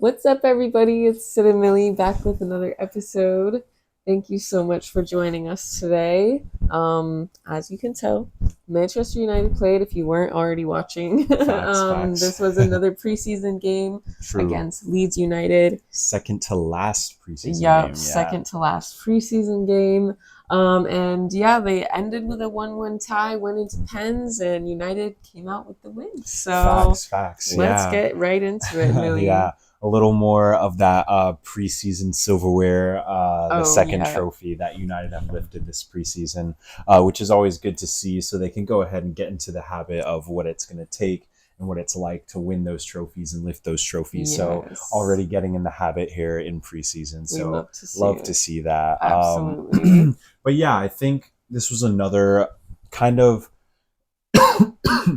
What's up, everybody? It's Sid and Millie back with another episode. Thank you so much for joining us today. As you can tell, Manchester United played if you weren't already watching. Facts. This was another preseason game True. against Leeds United. Second to last preseason Yep, game. second to last preseason game. And yeah, they ended with a 1-1 tie, went into pens, and United came out with the win. So Facts. let's Yeah. get right into it, Millie. Yeah. A little more of that preseason silverware, the second Yeah. trophy that United have lifted this preseason, which is always good to see. So they can go ahead and get into the habit of what it's going to take and what it's like to win those trophies and lift those trophies. Yes. So already getting in the habit here in preseason. So We love to see that. Absolutely. But yeah, I think this was another kind of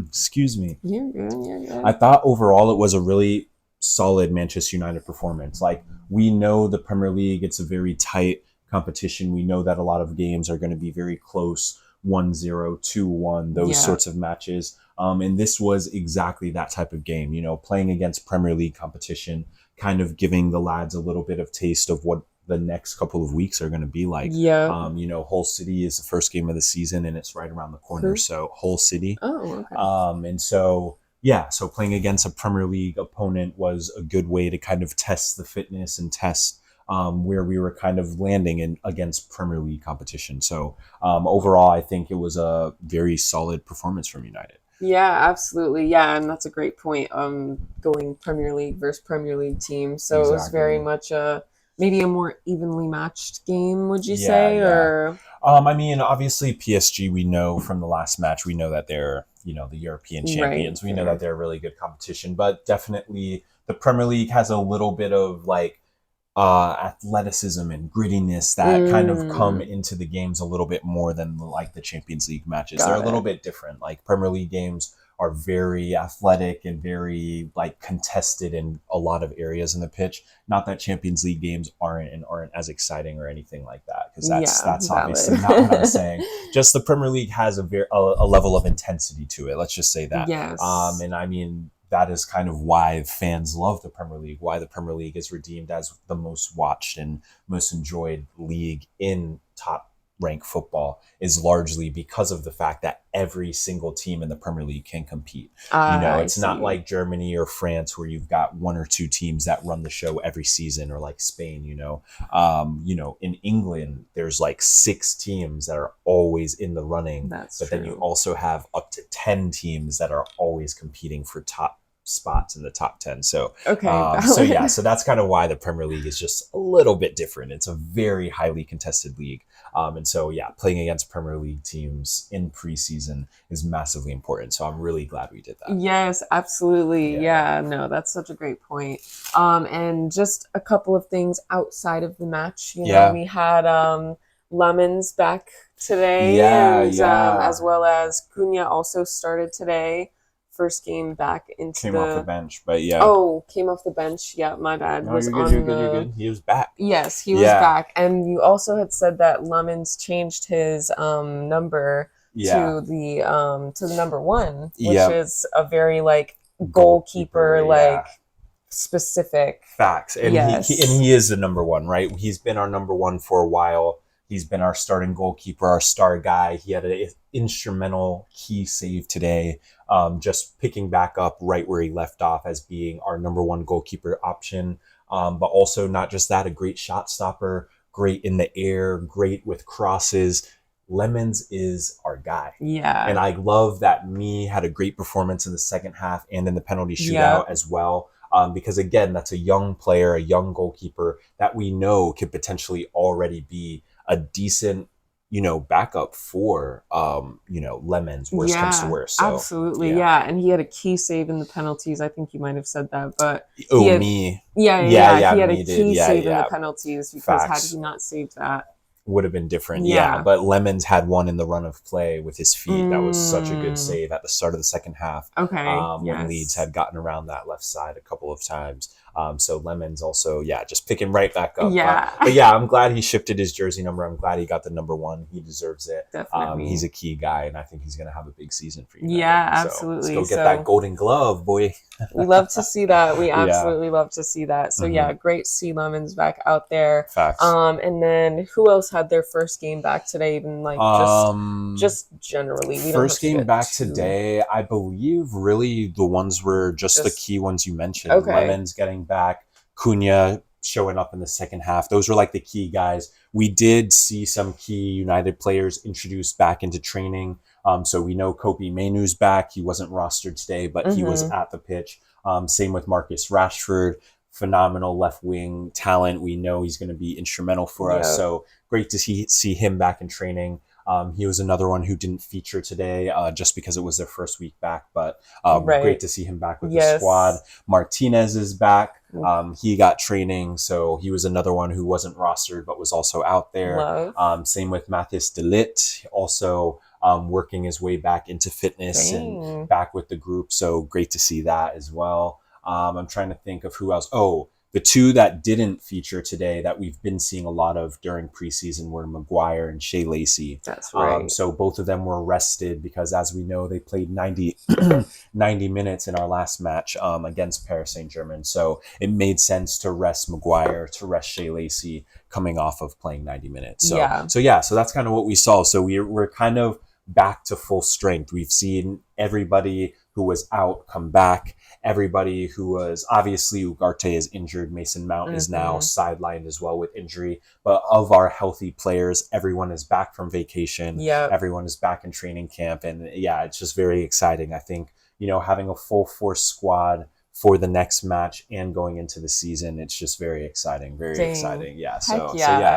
excuse me. You're good. I thought overall it was a really solid Manchester United performance. Like, we know the Premier League, it's a very tight competition. We know that a lot of games are going to be very close, 1-0, 2-1, those sorts of matches. And this was exactly that type of game, playing against Premier League competition, kind of giving the lads a little bit of taste of what the next couple of weeks are going to be like. Hull City is the first game of the season and it's right around the corner. Who? So Hull City. Oh, okay. And so, yeah, so playing against a Premier League opponent was a good way to kind of test the fitness and test where we were kind of landing in against Premier League competition. So overall, I think it was a very solid performance from United. Yeah, absolutely. Yeah, and that's a great point. Going Premier League versus Premier League team. So It was very much maybe a more evenly matched game, would you say? Yeah. Or I mean, obviously PSG, we know from the last match, we know that they're, the European champions. Right. We know that they're really good competition, but definitely the Premier League has a little bit of like athleticism and grittiness that kind of come into the games a little bit more than like the Champions League matches. They're a little bit different. Like, Premier League games are very athletic and very like contested in a lot of areas in the pitch. Not that Champions League games aren't as exciting or anything like that, because that's obviously not what I'm saying. Just the Premier League has a level of intensity to it. Let's just say that. Yes. And I mean, that is kind of why fans love the Premier League, why the Premier League is redeemed as the most watched and most enjoyed league in top rank football, is largely because of the fact that every single team in the Premier League can compete. It's not like Germany or France where you've got one or two teams that run the show every season, or like Spain. In England, there's like 6 teams that are always in the running. That's but true. Then you also have up to 10 teams that are always competing for top spots in the top 10. So so that's kind of why the Premier League is just a little bit different. It's a very highly contested league. And so, yeah, playing against Premier League teams in preseason is massively important. So I'm really glad we did that. Yes, absolutely. Yeah, no, that's such a great point. And just a couple of things outside of the match. We had Lemons back today, as well as Cunha also started today. First game back into came off the bench, but came off the bench. Yeah, my bad. No, you're good. He was back. Yes, he was back. And you also had said that Lemons changed his number to the number 1, which is a very like goalkeeper specific. Facts. And he is the number 1, right? He's been our number 1 for a while. He's been our starting goalkeeper, our star guy. He had an instrumental key save today, just picking back up right where he left off as being our number 1 goalkeeper option. But also not just that, a great shot stopper, great in the air, great with crosses. Lemons is our guy. Yeah. And I love that Me had a great performance in the second half and in the penalty shootout as well. Because again, that's a young player, a young goalkeeper that we know could potentially already be a decent, backup for, Lemons, worst comes to worst. So, absolutely. Yeah. And he had a key save in the penalties. I think you might have said that, but Me. He had a key save in the penalties, because had he not saved that, would have been different. But Lemons had one in the run of play with his feet. That was such a good save at the start of the second half. When Leeds had gotten around that left side a couple of times. So Lemon's also, just picking right back up. Yeah. But yeah, I'm glad he shifted his jersey number. I'm glad he got the number 1. He deserves it. Definitely. He's a key guy, and I think he's going to have a big season for you. Yeah, absolutely. So let's go get that golden glove, boy. We love to see that. We absolutely love to see that. So yeah, great to see Lemons back out there. Facts. And then who else had their first game back today? Even like just generally, we first game back today. I believe really the ones were just the key ones you mentioned. Okay. Lemons getting back, Cunha showing up in the second half. Those were like the key guys. We did see some key United players introduced back into training. So we know Kopi Mainoo's back. He wasn't rostered today, but he was at the pitch. Same with Marcus Rashford, phenomenal left wing talent. We know he's going to be instrumental for us. So great to see him back in training. He was another one who didn't feature today just because it was their first week back, but great to see him back with the squad. Martinez is back. He got training, so he was another one who wasn't rostered but was also out there. Same with Mathis de Ligt, also working his way back into fitness and back with the group, so great to see that as well. I'm trying to think of who else. The 2 that didn't feature today that we've been seeing a lot of during preseason were Maguire and Shea Lacey. That's right. So both of them were rested because, as we know, they played 90 minutes in our last match against Paris Saint-Germain. So it made sense to rest Maguire, to rest Shea Lacey coming off of playing 90 minutes. So that's kind of what we saw. So we're kind of back to full strength. We've seen everybody who was out come back. Everybody who was, obviously Ugarte is injured. Mason Mount is now sidelined as well with injury. But of our healthy players, everyone is back from vacation. Everyone is back in training camp. And it's just very exciting. I think, having a full force squad for the next match and going into the season, it's just very exciting. Exciting. Yeah. So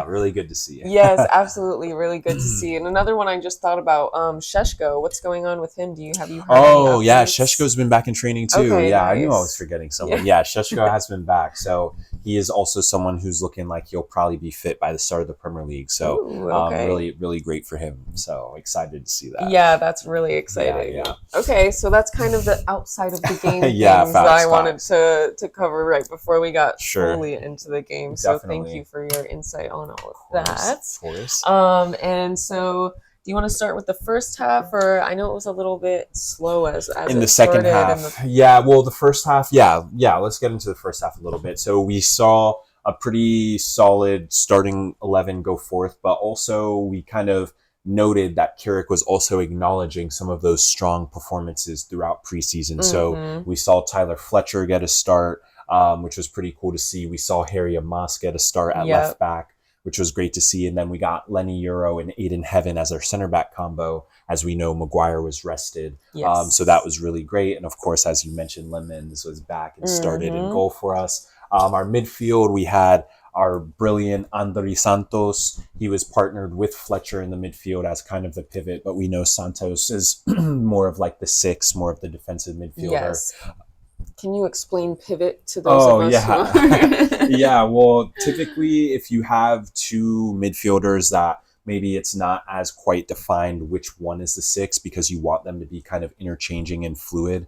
really good to see. Yes, absolutely. Really good to see. And another one I just thought about, Sheshko. What's going on with him? Have you heard any updates? Sheshko's been back in training too. Okay, nice. I knew I was forgetting someone. Sheshko has been back. So he is also someone who's looking like he'll probably be fit by the start of the Premier League. So really, really great for him. So excited to see that. Yeah, that's really exciting. Yeah. Okay, so that's kind of the outside of the game things facts, that I wanted to cover right before we got fully into the game. So thank you for your insight on all of that. Of course. And so do you want to start with the first half, or I know it was a little bit slow as in the second half? The first half. Let's get into the first half a little bit. So we saw a pretty solid starting 11 go forth, but also we kind of noted that Carrick was also acknowledging some of those strong performances throughout preseason. So we saw Tyler Fletcher get a start, which was pretty cool to see. We saw Harry Amos get a start at left back, which was great to see. And then we got Lenny Euro and Aiden Heaven as our center back combo. As we know, Maguire was rested. So that was really great. And of course, as you mentioned, Lemons was back and started in goal for us. Our midfield, we had our brilliant André Santos. He was partnered with Fletcher in the midfield as kind of the pivot, but we know Santos is more of like the 6, more of the defensive midfielder. Yes. Can you explain pivot to those of us? Well, typically if you have 2 midfielders that maybe it's not as quite defined which one is the 6 because you want them to be kind of interchanging and fluid,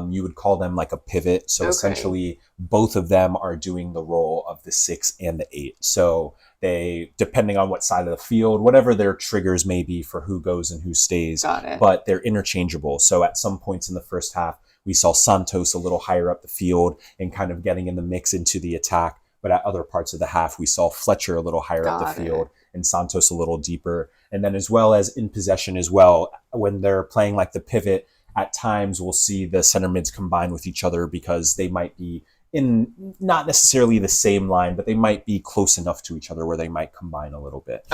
you would call them like a pivot. So essentially both of them are doing the role of the 6 and the 8. So they, depending on what side of the field, whatever their triggers may be for who goes and who stays, but they're interchangeable. So at some points in the first half, we saw Santos a little higher up the field and kind of getting in the mix into the attack. But at other parts of the half, we saw Fletcher a little higher up the field and Santos a little deeper. And then as well as in possession as well, when they're playing like the pivot, at times we'll see the center mids combine with each other because they might be in not necessarily the same line, but they might be close enough to each other where they might combine a little bit.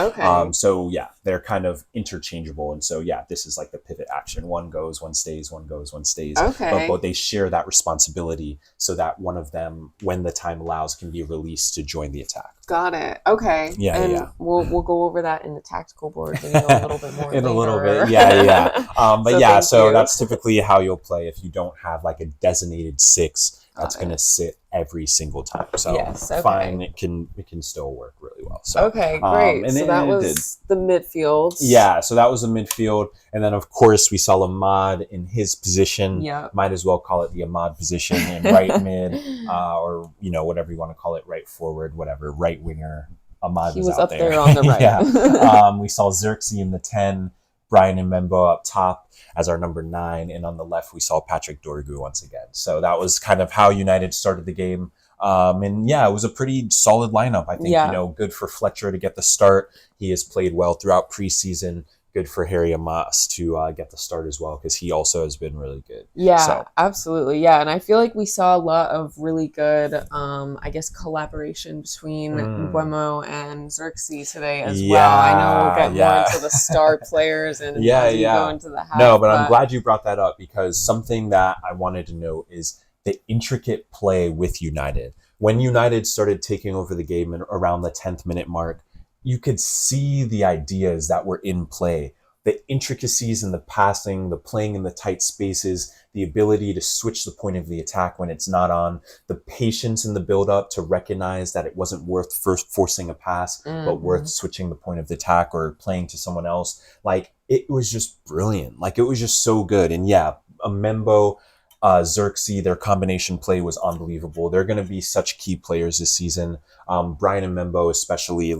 So they're kind of interchangeable. And so this is like the pivot action. One goes, one stays, one goes, one stays. But they share that responsibility so that one of them, when the time allows, can be released to join the attack. Got it. Okay. We'll go over that in the tactical board a little bit more in later. A little bit. So that's typically how you'll play if you don't have like a designated 6 that's going to sit every single time. So fine, it can still work really well. well. So okay, great. and so that was the midfield. Yeah, so that was the midfield, and then of course we saw Ahmad in his position. Yeah, might as well call it the Ahmad position in right mid, or whatever you want to call it, right forward, whatever, right winger. Ahmad he was was out up there. there on the right. Yeah, we saw Xerxes in the 10, Brian Mbembo up top as our number 9, and on the left we saw Patrick Dorgu once again. So that was kind of how United started the game. And yeah, it was a pretty solid lineup. I think, good for Fletcher to get the start. He has played well throughout preseason. Good for Harry Amas to get the start as well, because he also has been really good. Yeah, absolutely. Yeah, and I feel like we saw a lot of really good, collaboration between Mbeumo and Xerxes today as well. I know we'll get more into the star players and as we go into the half. No, but I'm glad you brought that up, because something that I wanted to note is the intricate play with United. When United started taking over the game around the 10th minute mark, you could see the ideas that were in play. The intricacies in the passing, the playing in the tight spaces, the ability to switch the point of the attack when it's not on, the patience in the build-up to recognize that it wasn't worth first forcing a pass, but worth switching the point of the attack or playing to someone else. Like, it was just brilliant. Like, it was just so good. And yeah, Mbembo, Xerxes, their combination play was unbelievable. They're going to be such key players this season. Brian Mbembo especially,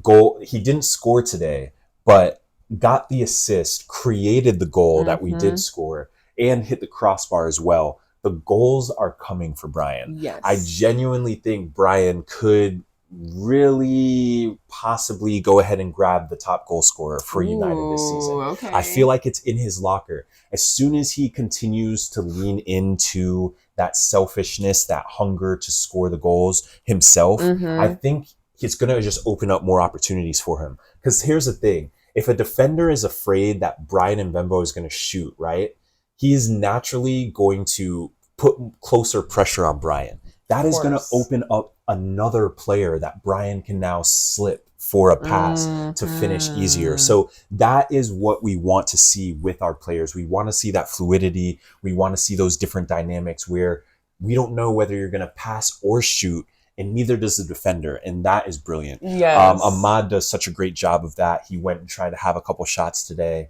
goal. He didn't score today, but got the assist, created the goal that we did score, and hit the crossbar as well. The goals are coming for Brian. Yes. I genuinely think Brian could really possibly go ahead and grab the top goal scorer for United this season. Okay. I feel like it's in his locker. As soon as he continues to lean into that selfishness, that hunger to score the goals himself, I think it's going to just open up more opportunities for him. Because here's the thing. If a defender is afraid that Brian Mbembo is going to shoot, right, he is naturally going to put closer pressure on Brian. That is going to open up another player that Brian can now slip for a pass to finish easier. So that is what we want to see with our players. We want to see that fluidity. We want to see those different dynamics where we don't know whether you're going to pass or shoot, and neither does the defender, and that is brilliant. Yes. Ahmad does such a great job of that. He went and tried to have a couple shots today,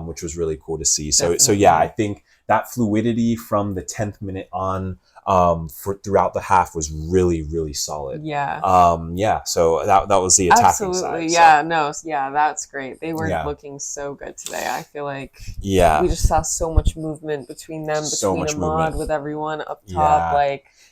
which was really cool to see. So yeah, I think that fluidity from the 10th minute on for throughout the half was really, really solid. Yeah. So that was the attacking Absolutely. side. Yeah, that's great. They were looking so good today. I feel like we just saw so much movement between them, between Ahmad with everyone up top.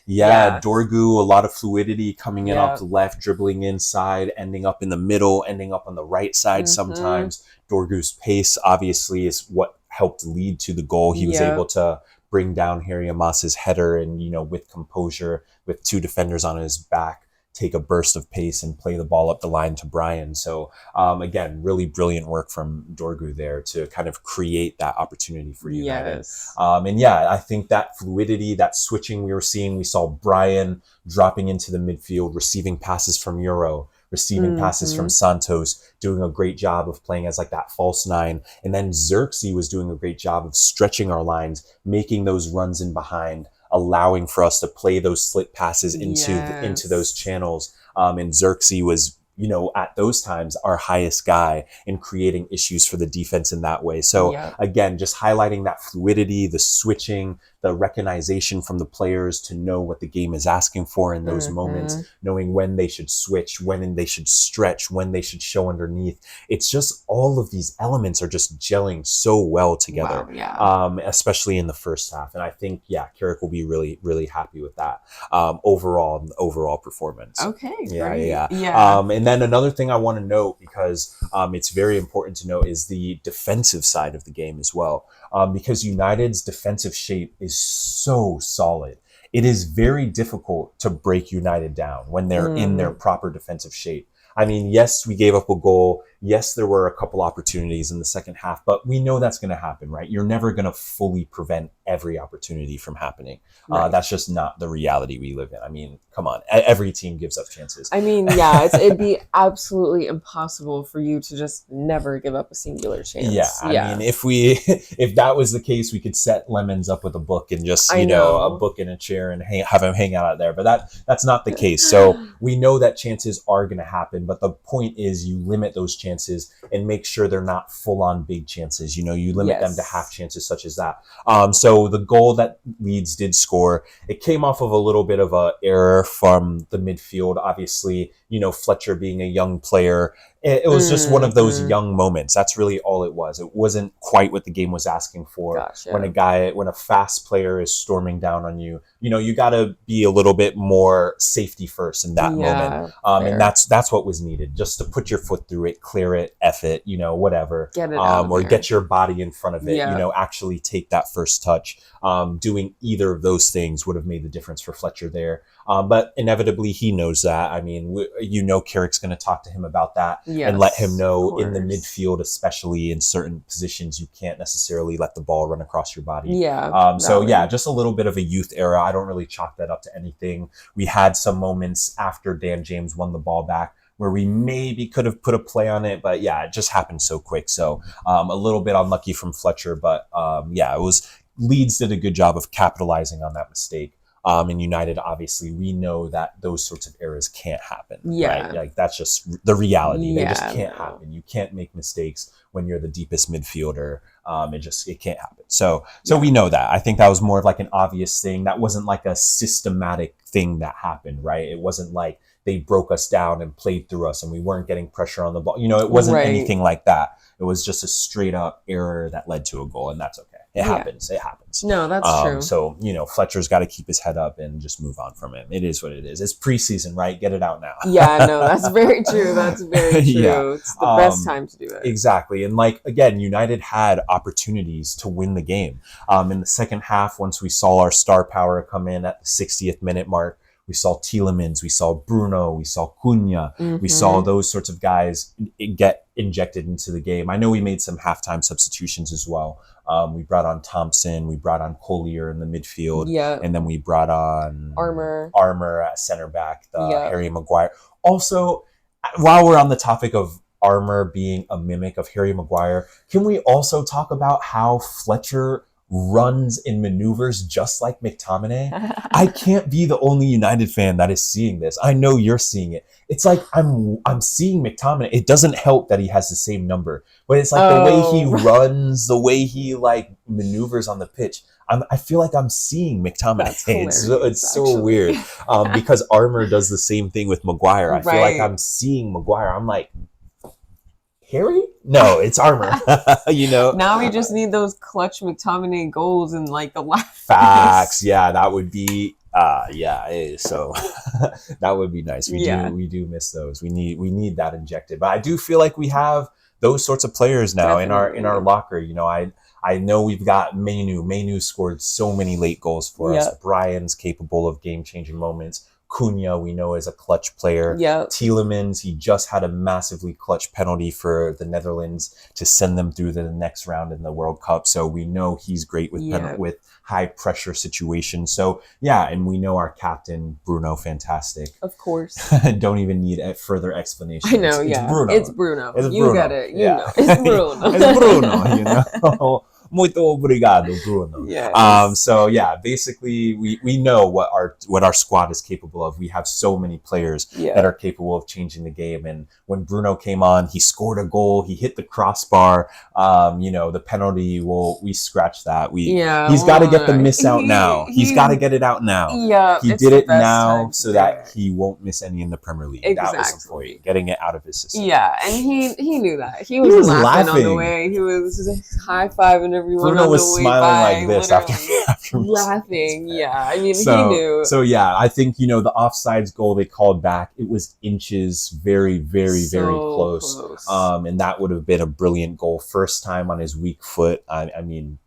Dorgu, a lot of fluidity coming in off the left, dribbling inside, ending up in the middle, ending up on the right side sometimes. Dorgu's pace obviously is what helped lead to the goal. He was able to bring down Harry Amas's header and, with composure, with 2 defenders on his back, take a burst of pace and play the ball up the line to Brian. So again, really brilliant work from Dorgu there to kind of create that opportunity for United. Yes. I think that fluidity, that switching we were seeing, we saw Brian dropping into the midfield, receiving passes from Euro, receiving passes from Santos, doing a great job of playing as that false 9. And then Xerxes was doing a great job of stretching our lines, making those runs in behind, allowing for us to play those slit passes into those channels. And Xerxes was, at those times, our highest guy in creating issues for the defense in that way. So again, just highlighting that fluidity, the switching, the recognition from the players to know what the game is asking for in those moments, knowing when they should switch, when they should stretch, when they should show underneath. It's just all of these elements are just gelling so well together, especially in the first half. And I think, Carrick will be really, really happy with that overall performance. Okay, great. And then another thing I want to note, because it's very important to note, is the defensive side of the game as well. Because United's defensive shape is so solid. It is very difficult to break United down when they're in their proper defensive shape. I mean, yes, we gave up a goal. Yes, there were a couple opportunities in the second half, but we know that's going to happen, right? You're never going to fully prevent every opportunity from happening. That's just not the reality we live in. I mean, come on, every team gives up chances. I mean, yeah, it'd be absolutely impossible for you to just never give up a singular chance. Yeah, I mean, if that was the case, we could set Lemons up with a book and just a book and a chair and have him hang out there. But that's not the case. So we know that chances are going to happen, but the point is you limit those chances and make sure they're not full on big chances. You limit them to half chances, such as that. So the goal that Leeds did score, it came off of a little bit of a error from the midfield. Obviously, Fletcher being a young player, it was just one of those young moments. That's really all it was. It wasn't quite what the game was asking for. Gotcha. When a fast player is storming down on you, you got to be a little bit more safety first in that moment. And that's what was needed, just to put your foot through it, clear it, F it, whatever. Get it out or there. Get your body in front of it, actually take that first touch. Doing either of those things would have made the difference for Fletcher there. But inevitably, he knows that. I mean, Carrick's going to talk to him about that and let him know in the midfield, especially in certain positions, you can't necessarily let the ball run across your body. Just a little bit of a youth era. I don't really chalk that up to anything. We had some moments after Dan James won the ball back where we maybe could have put a play on it, but it just happened so quick. So a little bit unlucky from Fletcher, but it was Leeds did a good job of capitalizing on that mistake. In United, obviously, we know that those sorts of errors can't happen. Right? Like, that's just the reality. They just can't happen. You can't make mistakes when you're the deepest midfielder. It can't happen. So we know that. I think that was more of like an obvious thing. That wasn't like a systematic thing that happened, right? It wasn't like they broke us down and played through us and we weren't getting pressure on the ball. It wasn't anything like that. It was just a straight up error that led to a goal, and that's okay. It happens. It happens. No, that's true. So, Fletcher's got to keep his head up and just move on from it. It is what it is. It's preseason, right? Get it out now. Yeah, no, that's very true. That's very true. It's the best time to do it. Exactly. And again, United had opportunities to win the game. In the second half, once we saw our star power come in at the 60th minute mark, we saw Tielemans, we saw Bruno, we saw Cunha, we saw those sorts of guys get injected into the game. I know we made some halftime substitutions as well. We brought on Thompson, we brought on Collier in the midfield, and then we brought on Armour at center back, Harry Maguire. Also, while we're on the topic of Armour being a mimic of Harry Maguire, can we also talk about how Fletcher runs and maneuvers just like McTominay? I can't be the only United fan that is seeing this. I know you're seeing it. It's like I'm seeing McTominay. It doesn't help that he has the same number, but it's like the way he runs, the way he maneuvers on the pitch. I feel like I'm seeing McTominay. It's so weird because Armour does the same thing with Maguire. I feel like I'm seeing Maguire. I'm like, Harry? No, it's Armour. Now we just need those clutch McTominay goals in the last facts. Yeah, that would be so that would be nice. We do miss those. We need that injected. But I do feel like we have those sorts of players now in our locker. I know we've got Manu. Manu scored so many late goals for us. Brian's capable of game-changing moments. Cunha, we know, is a clutch player. Tielemans, he just had a massively clutch penalty for the Netherlands to send them through the next round in the World Cup. So we know he's great with high pressure situations. So and we know our captain, Bruno, fantastic. Of course. Don't even need a further explanation. I know, it's Bruno. It's Bruno. It's you Bruno. get it. You know. It's Bruno. It's Bruno, Muito obrigado, Bruno. Basically we know what our squad is capable of. We have so many players that are capable of changing the game. And when Bruno came on, he scored a goal, he hit the crossbar. The penalty, we scratched that. He's got to get the miss out now. He's got to get it out now. He did it now so that he won't miss any in the Premier League. Exactly. That was the point, getting it out of his system. Yeah, and he knew that. He was laughing on the way. He was high-fiving everyone Bruno on the was way smiling by, like this after laughing. Yeah, I mean, he knew. So I think the offsides goal they called back, it was inches, very, very, very close. And that would have been a brilliant goal. First time on his weak foot. I mean,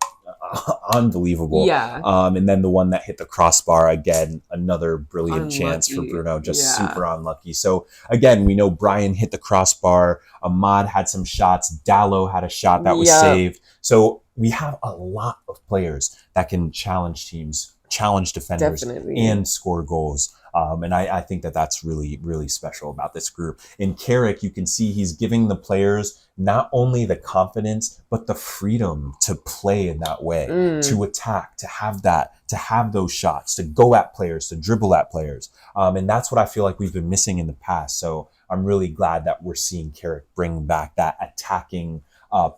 unbelievable. And then the one that hit the crossbar, again, another brilliant chance for Bruno, just super unlucky. So again, we know Brian hit the crossbar. Ahmad had some shots. Dallo had a shot that was saved. So we have a lot of players that can challenge teams, challenge defenders, Definitely. and score goals. And I think that that's really, really special about this group. In Carrick, you can see he's giving the players not only the confidence, but the freedom to play in that way, to attack, to have those shots, to go at players, to dribble at players. And that's what I feel like we've been missing in the past. So I'm really glad that we're seeing Carrick bring back that attacking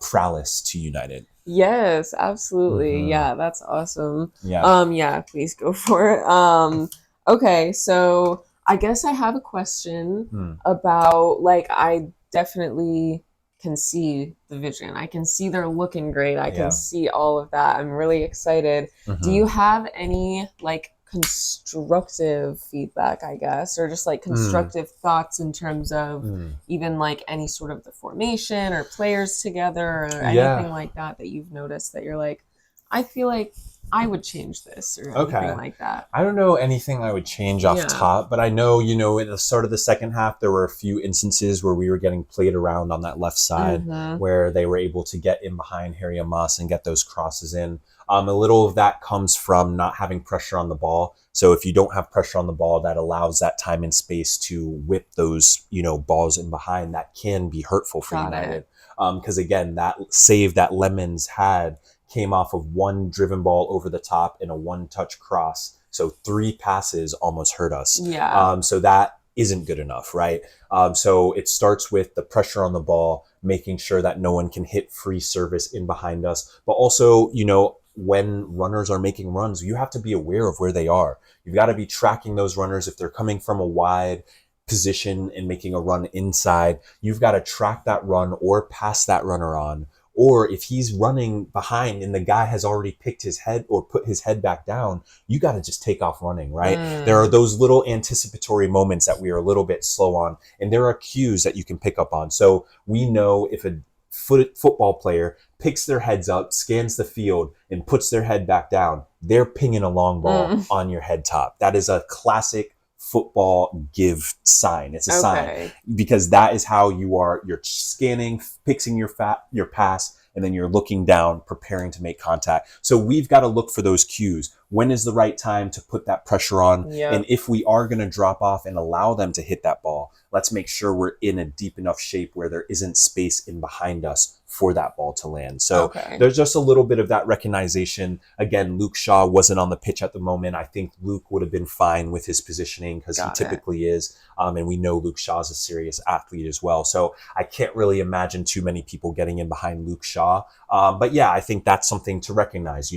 prowess to United. Yes, absolutely. Yeah, that's awesome. Yeah. Yeah, please go for it. Okay, so I guess I have a question about, like, I definitely can see the vision. I can see they're looking great. I can see all of that. I'm really excited. Do you have any, like, constructive feedback, I guess, or just like constructive thoughts in terms of even like any sort of the formation or players together or anything like that you've noticed that you're like, I feel like I would change this or anything like that? I don't know anything I would change off top, but I know, at the start of the second half, there were a few instances where we were getting played around on that left side where they were able to get in behind Harry and Moss and get those crosses in. A little of that comes from not having pressure on the ball. So if you don't have pressure on the ball, that allows that time and space to whip those, balls in behind. That can be hurtful for United. Because again, that save that Lemons had came off of one driven ball over the top and a one-touch cross. So 3 passes almost hurt us. So that isn't good enough, right? So it starts with the pressure on the ball, making sure that no one can hit free service in behind us. But also, when runners are making runs, you have to be aware of where they are. You've got to be tracking those runners. If they're coming from a wide position and making a run inside, you've got to track that run or pass that runner on. Or if he's running behind and the guy has already picked his head or put his head back down, you got to just take off running, right? There are those little anticipatory moments that we are a little bit slow on, and there are cues that you can pick up on. So we know if a football player picks their heads up, scans the field, and puts their head back down, they're pinging a long ball on your head top. That is a classic football give sign. It's a sign because that is how you're scanning, fixing your pass, and then you're looking down, preparing to make contact. So we've got to look for those cues. When is the right time to put that pressure on? And if we are going to drop off and allow them to hit that ball, let's make sure we're in a deep enough shape where there isn't space in behind us for that ball to land. So there's just a little bit of that recognition. Again, Luke Shaw wasn't on the pitch at the moment. I think Luke would have been fine with his positioning because he typically is. And we know Luke Shaw's a serious athlete as well. So I can't really imagine too many people getting in behind Luke Shaw. But yeah, I think that's something to recognize.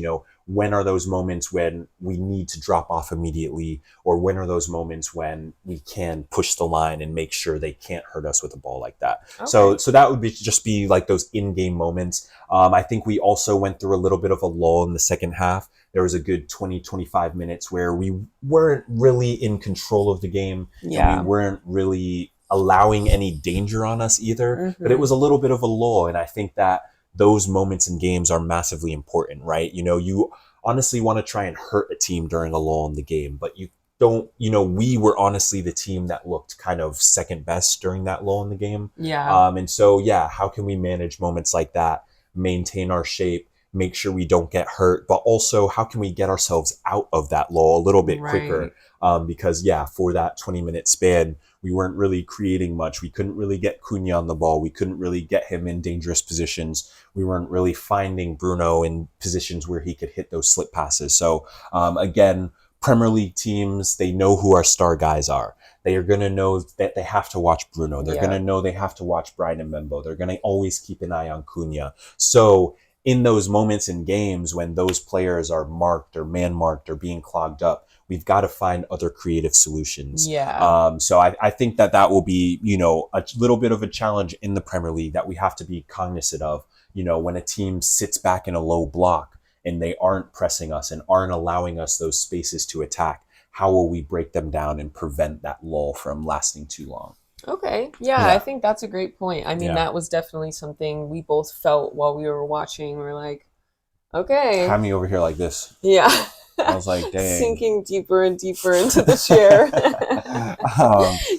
When are those moments when we need to drop off immediately, or when are those moments when we can push the line and make sure they can't hurt us with a ball like that? So that would just be like those in-game moments. I think we also went through a little bit of a lull in the second half. There was a good 20-25 minutes where we weren't really in control of the game. And we weren't really allowing any danger on us either. But it was a little bit of a lull, and I think that those moments in games are massively important, right? You honestly want to try and hurt a team during a lull in the game, but you don't, we were honestly the team that looked kind of second best during that lull in the game. And so, how can we manage moments like that, maintain our shape, make sure we don't get hurt, but also how can we get ourselves out of that lull a little bit quicker? Because for that 20-minute span, we weren't really creating much. We couldn't really get Cunha on the ball. We couldn't really get him in dangerous positions. We weren't really finding Bruno in positions where he could hit those slip passes. So again, Premier League teams, they know who our star guys are. They are going to know that they have to watch Bruno. They're going to know they have to watch Brian Mbembo. They're going to always keep an eye on Cunha. So in those moments in games when those players are marked or man-marked or being clogged up, we've got to find other creative solutions. So I think that will be, a little bit of a challenge in the Premier League that we have to be cognizant of. When a team sits back in a low block and they aren't pressing us and aren't allowing us those spaces to attack, how will we break them down and prevent that lull from lasting too long? I think that's a great point. I mean, that was definitely something we both felt while we were watching. We're like, have me over here like this. I was like, dang. Sinking deeper and deeper into the chair. It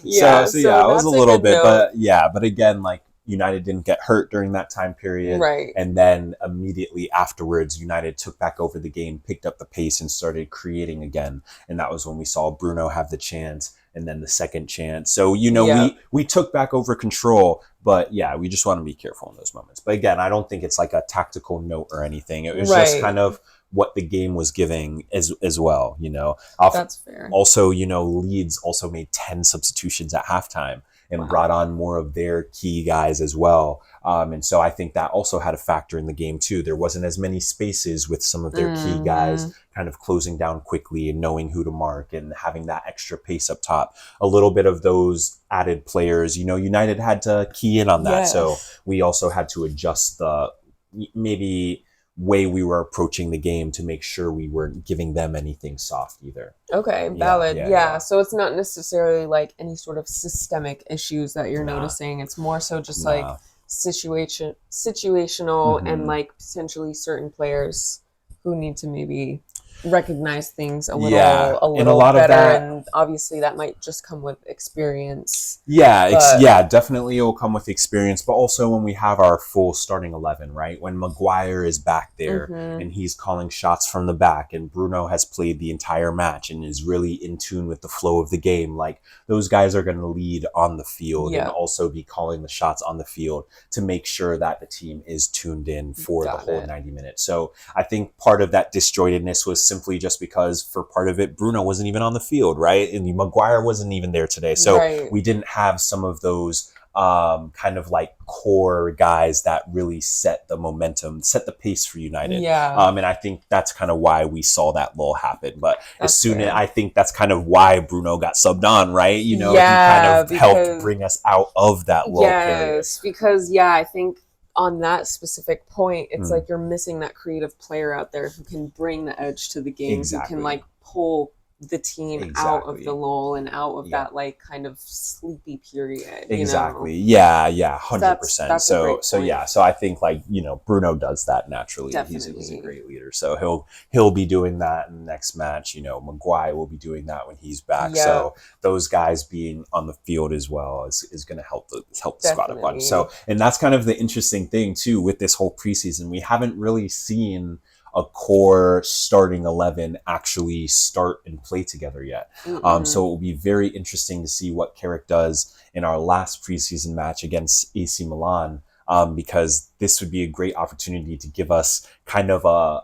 was a little bit, but again, like United didn't get hurt during that time period. Right. And then immediately afterwards, United took back over the game, picked up the pace, and started creating again. And that was when we saw Bruno have the chance, and then the second chance. So, we took back over control, but yeah, we just want to be careful in those moments. But again, I don't think it's like a tactical note or anything. It was just kind of what the game was giving as well, That's fair. Also, Leeds also made 10 substitutions at halftime and brought on more of their key guys as well. And so I think that also had a factor in the game too. There wasn't as many spaces with some of their key guys kind of closing down quickly and knowing who to mark and having that extra pace up top. A little bit of those added players, United had to key in on that. Yes. So we also had to adjust the maybe way we were approaching the game to make sure we weren't giving them anything soft either. Okay, valid. Yeah. So it's not necessarily like any sort of systemic issues that you're noticing. It's more so just like situational and like potentially certain players who need to maybe recognize things a little and a lot better, of that, and obviously that might just come with experience. Definitely it will come with experience, but also when we have our full starting 11, right? When Maguire is back there and he's calling shots from the back, and Bruno has played the entire match and is really in tune with the flow of the game, like those guys are going to lead on the field and also be calling the shots on the field to make sure that the team is tuned in for the whole 90 minutes. So I think part of that disjointedness was simply just because for part of it, Bruno wasn't even on the field, right? And Maguire wasn't even there today. So we didn't have some of those kind of like core guys that really set the momentum, set the pace for United. And I think that's kind of why we saw that lull happen. But as I think that's kind of why Bruno got subbed on, right? He kind of helped bring us out of that lull period. Yes, because I think on that specific point, it's like you're missing that creative player out there who can bring the edge to the game, who can like pull the team out of the lull and out of that like kind of sleepy period. 100%. So I think like Bruno does that naturally. He's a great leader, so he'll be doing that in the next match. Maguire will be doing that when he's back. So those guys being on the field as well is going to help the squad a bunch. So, and that's kind of the interesting thing too with this whole preseason. We haven't really seen a core starting 11 actually start and play together yet. So it will be very interesting to see what Carrick does in our last preseason match against AC Milan, because this would be a great opportunity to give us kind of a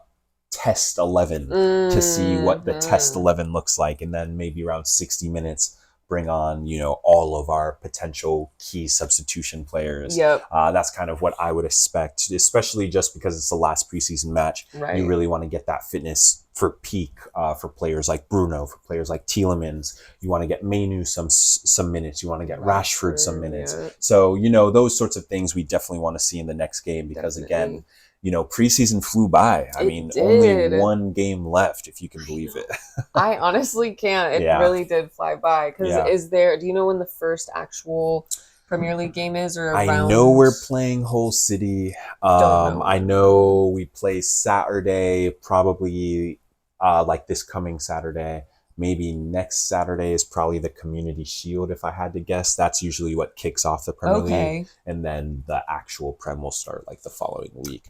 test 11 to see what the test 11 looks like. And then maybe around 60 minutes, bring on, all of our potential key substitution players. That's kind of what I would expect, especially just because it's the last preseason match. You really want to get that fitness for peak for players like Bruno, for players like Tielemans. You want to get Mainu some minutes. You want to get Rashford some minutes. So, those sorts of things we definitely want to see in the next game because, again, preseason flew by. I mean, only one game left, if you can believe it. I honestly can't. It really did fly by. Because do you know when the first actual Premier League game is? Or around? I know we're playing Hull City. I know we play Saturday, probably like this coming Saturday. Maybe next Saturday is probably the Community Shield, if I had to guess. That's usually what kicks off the Premier League, and then the actual Prem will start like the following week.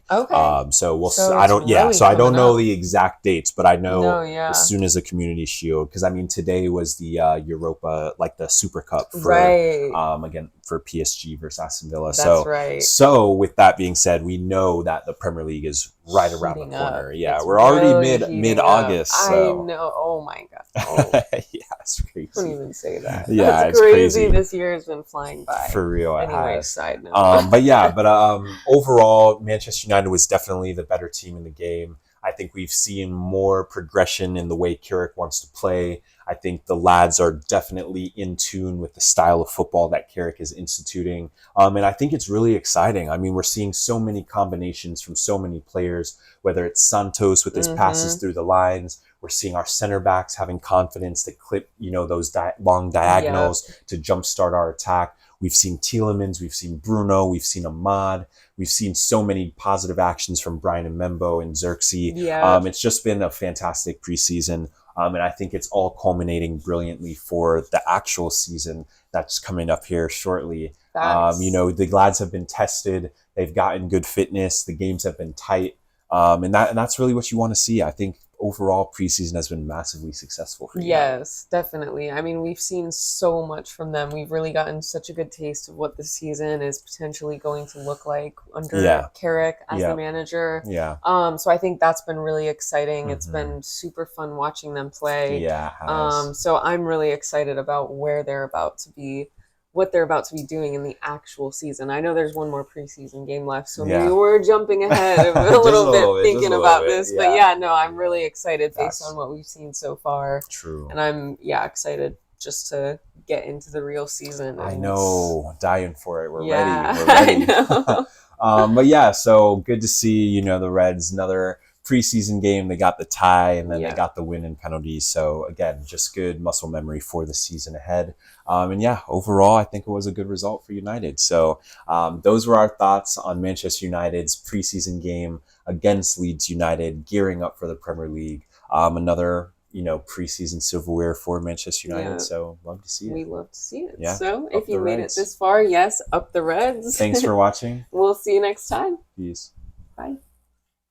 So we'll. I don't know the exact dates, but I know as soon as the Community Shield, because I mean today was the Europa, like the Super Cup for again for PSG versus Aston Villa. So with that being said, we know that the Premier League is right around the corner. We're already mid August. So. I know. Oh my god. It's crazy. Don't even say that. It's crazy. This year has been flying by. For real, anyway, side note. but overall, Manchester United was definitely the better team in the game. I think we've seen more progression in the way Carrick wants to play. I think the lads are definitely in tune with the style of football that Carrick is instituting. And I think it's really exciting. I mean, we're seeing so many combinations from so many players, whether it's Santos with his passes through the lines. We're seeing our center backs having confidence to clip, those long diagonals to jumpstart our attack. We've seen Tielemans, we've seen Bruno, we've seen Ahmad. We've seen so many positive actions from Brian and Membo and Xerxes. It's just been a fantastic preseason. And I think it's all culminating brilliantly for the actual season that's coming up here shortly. The lads have been tested. They've gotten good fitness. The games have been tight. And that's really what you want to see. I think overall preseason has been massively successful for you. Yes, definitely. I mean, we've seen so much from them. We've really gotten such a good taste of what the season is potentially going to look like under Carrick as the manager. Yeah. So I think that's been really exciting. It's been super fun watching them play. Yeah. It has. So I'm really excited about what they're about to be doing in the actual season. I know there's one more preseason game left, so maybe we're jumping ahead a little bit thinking about this. But no, I'm really excited based on what we've seen so far. True. And I'm alexcited just to get into the real season. I know, dying for it. We're ready. We're ready. I know. So good to see, the Reds, another preseason game. They got the tie and then they got the win in penalties. So again, just good muscle memory for the season ahead. Overall, I think it was a good result for United. So those were our thoughts on Manchester United's preseason game against Leeds United, gearing up for the Premier League. Another preseason silverware for Manchester United. So love to see it. We love to see it. Yeah. So if you made it this far, up the Reds. Thanks for watching. We'll see you next time. Peace. Bye.